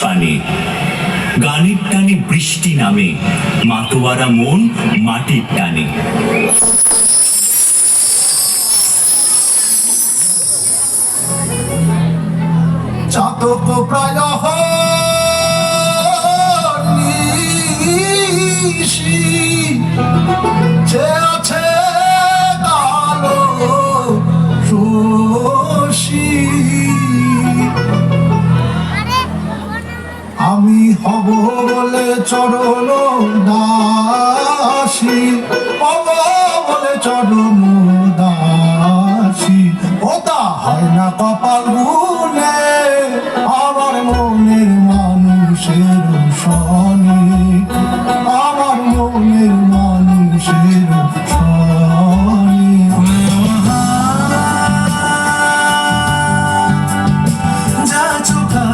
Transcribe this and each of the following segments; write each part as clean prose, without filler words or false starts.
পানে গানের টানে বৃষ্টি নামে, মাতোয়ারা মন মাটির টানে। চাতক প্রায় নিশি যে আছে কালো শশী, আমি হব বলে চরণ দাসী, হব বলে চরণ দাসী। ওটা হয় না কপাল গুনে আমার মনের মানুষের সনে, আমার মনের মানুষের সনে। যা চোখা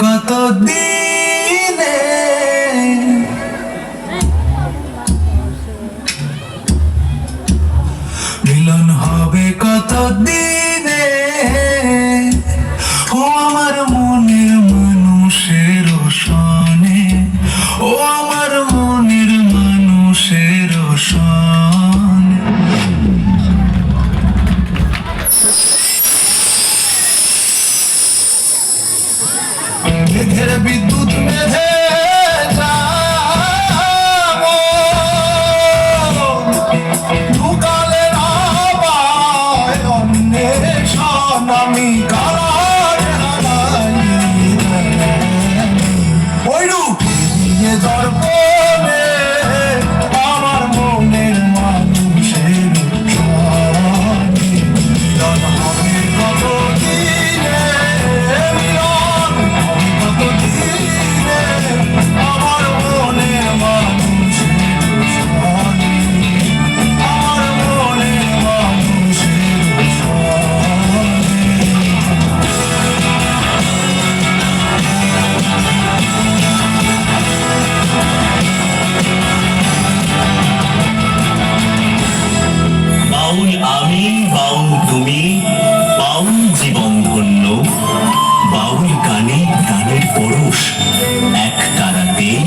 কত দিনে, মিলন হবে কত দিনে, ও আমার মনের মানুষের সনে, ও আমার মনের মানুষের সনে। মেঘের বিদ্যুৎ মেঘে ঢুকালে আবায় অন্বেষণ, আমি কার ওই রূপ নিয়ে দর্পণে আমার মনের মানুষের সনে। মিলন হবে কত দিনে, মিলন হবে কত দিনে আমার মনের মানুষের সনে, আমার মনের মানুষের সনে। বাউল আমি, বাউল তুমি, বাউল জীবন ধন্য, বাউল গানে প্রাণের পরশ এক তারাতেই